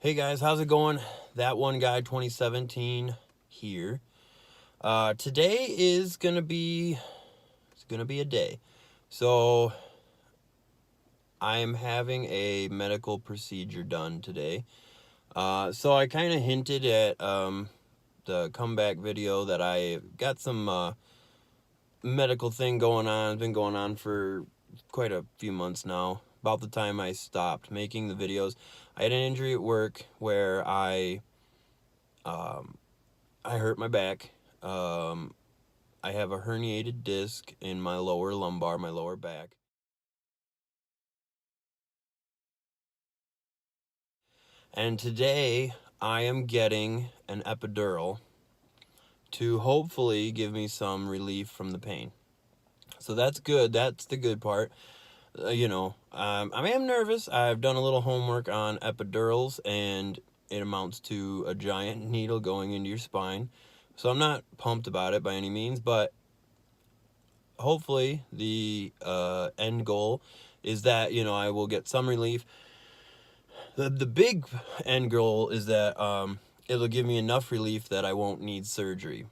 Hey guys, how's it going? That One Guy 2017 here. Today is gonna be a day. So I am having a medical procedure done today. So I kind of hinted at the comeback video that I got some medical thing going on. It's been going on for quite a few months now. About the time I stopped making the videos, I had an injury at work where I hurt my back. I have a herniated disc in my lower lumbar, my lower back. And today I am getting an epidural to hopefully give me some relief from the pain. So that's good. That's the good part. I am nervous. I've done a little homework on epidurals, and it amounts to a giant needle going into your spine. So I'm not pumped about it by any means, but hopefully the end goal is that, I will get some relief. The big end goal is that it'll give me enough relief that I won't need surgery.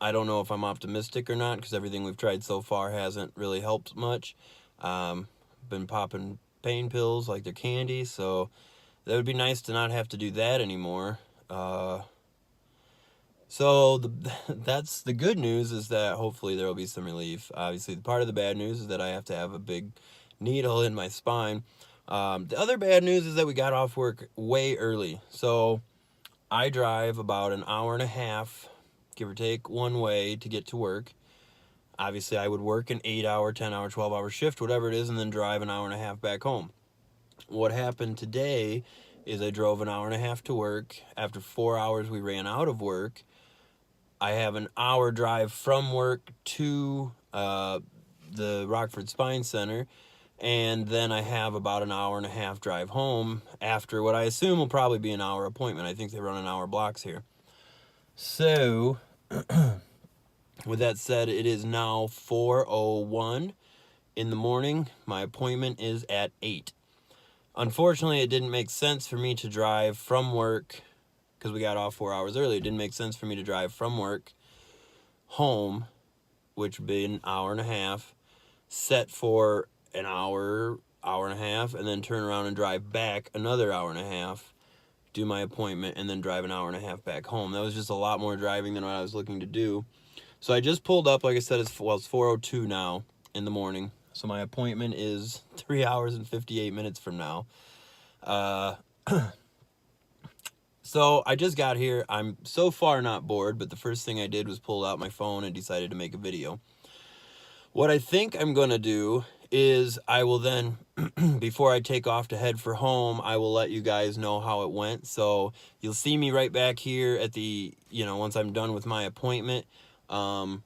I don't know if I'm optimistic or not, because everything we've tried so far hasn't really helped much. Been popping pain pills like they're candy, so that would be nice to not have to do that anymore. That's the good news, is that hopefully there will be some relief. Obviously, the part of the bad news is that I have to have a big needle in my spine. The other bad news is that we got off work way early. So I drive about an hour and a half, give or take, one way to get to work. Obviously, I would work an 8-hour, 10-hour, 12-hour shift, whatever it is, and then drive an hour and a half back home. What happened today is I drove an hour and a half to work. After 4 hours, we ran out of work. I have an hour drive from work to the Rockford Spine Center, and then I have about an hour and a half drive home after what I assume will probably be an hour appointment. I think they run an hour blocks here. So, with that said, it is now 4:01 in the morning. My appointment is at 8. Unfortunately, it didn't make sense for me to drive from work, because we got off 4 hours early. It didn't make sense for me to drive from work home, which would be an hour and a half, set for an hour, hour and a half, and then turn around and drive back another hour and a half, do my appointment, and then drive an hour and a half back home. That was just a lot more driving than what I was looking to do. So I just pulled up, like I said, it's 4:02 now in the morning. So my appointment is 3 hours and 58 minutes from now. So I just got here. I'm so far not bored, but the first thing I did was pull out my phone and decided to make a video. What I think I'm going to do is I will then, before I take off to head for home, I will let you guys know how it went. So you'll see me right back here at the, once I'm done with my appointment. And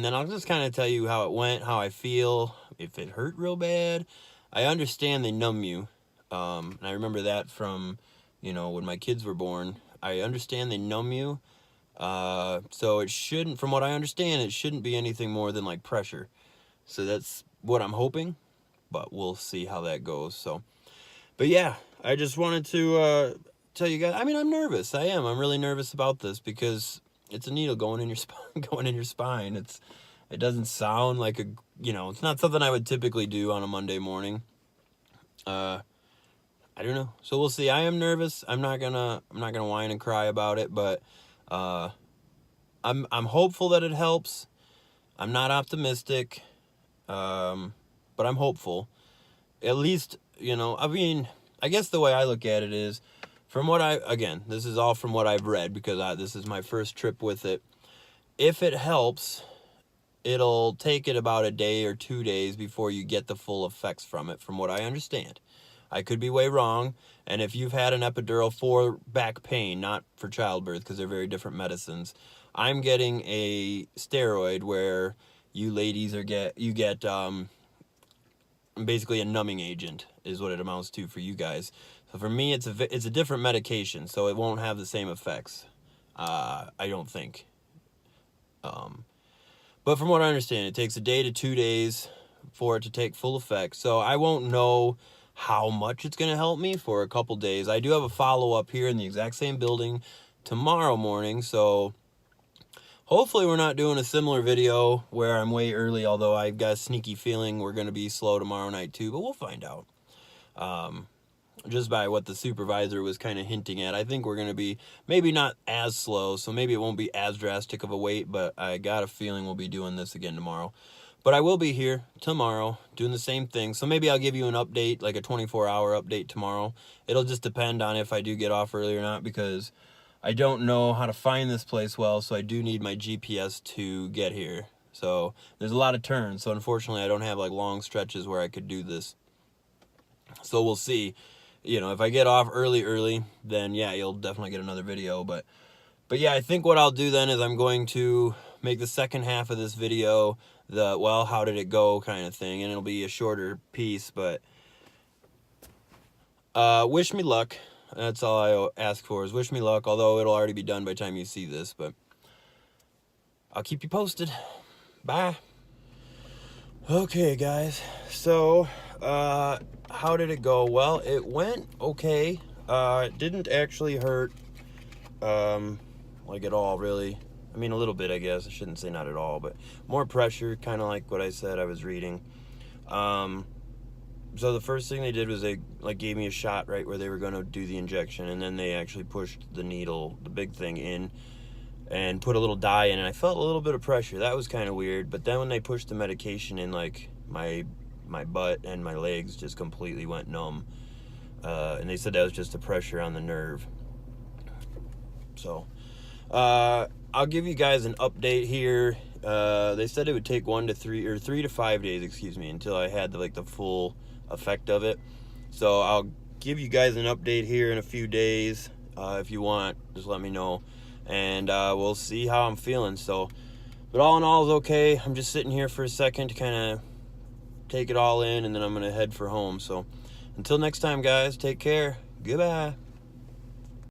then I'll just kind of tell you how it went, how I feel, if it hurt real bad. I understand they numb you. And I remember that from, when my kids were born. I understand they numb you. So it shouldn't, from what I understand, it shouldn't be anything more than like pressure. So that's what I'm hoping, but we'll see how that goes. So, but yeah, I just wanted to tell you guys. I mean, I'm nervous. I am. I'm really nervous about this because it's a needle going in your spine. Going in your spine. It doesn't sound like a. It's not something I would typically do on a Monday morning. I don't know. So we'll see. I am nervous. I'm not gonna whine and cry about it, but I'm hopeful that it helps. I'm not optimistic, but I'm hopeful. At least, I mean, I guess the way I look at it is, this is all from what I've read, because this is my first trip with it. If it helps, it'll take it about a day or 2 days before you get the full effects from it, from what I understand. I could be way wrong, and if you've had an epidural for back pain, not for childbirth, because they're very different medicines, I'm getting a steroid where you ladies get basically a numbing agent is what it amounts to for you guys. So for me, it's a different medication, so it won't have the same effects. I don't think. But from what I understand, it takes a day to 2 days for it to take full effect. So I won't know how much it's going to help me for a couple days. I do have a follow-up here in the exact same building tomorrow morning, so hopefully we're not doing a similar video where I'm way early, although I've got a sneaky feeling we're going to be slow tomorrow night too, but we'll find out. Just by what the supervisor was kind of hinting at, I think we're going to be maybe not as slow, so maybe it won't be as drastic of a wait, but I got a feeling we'll be doing this again tomorrow. But I will be here tomorrow doing the same thing, so maybe I'll give you an update, like a 24-hour update tomorrow. It'll just depend on if I do get off early or not, because I don't know how to find this place well, so I do need my GPS to get here. So there's a lot of turns, so unfortunately I don't have like long stretches where I could do this. So we'll see. You know, if I get off early, then yeah, you'll definitely get another video. But yeah, I think what I'll do then is I'm going to make the second half of this video the, well, how did it go kind of thing. And it'll be a shorter piece, but wish me luck. That's all I ask for, is wish me luck, although it'll already be done by the time you see this. But I'll keep you posted. Bye. Okay, guys. So, how did it go? Well, it went okay. It didn't actually hurt, like at all, really. I mean, a little bit, I guess. I shouldn't say not at all, but more pressure, kind of like what I said I was reading. So the first thing they did was they like gave me a shot right where they were going to do the injection, and then they actually pushed the needle, the big thing, in and put a little dye in, and I felt a little bit of pressure. That was kind of weird. But then when they pushed the medication in, like my butt and my legs just completely went numb, and they said that was just the pressure on the nerve. So I'll give you guys an update here. They said it would take 3 to 5 days, excuse me, until I had the full effect of it. So I'll give you guys an update here in a few days. If you want, just let me know, and we'll see how I'm feeling. So, but all in all is okay. I'm just sitting here for a second to kind of take it all in, and then I'm gonna head for home. So until next time, guys, take care. Goodbye.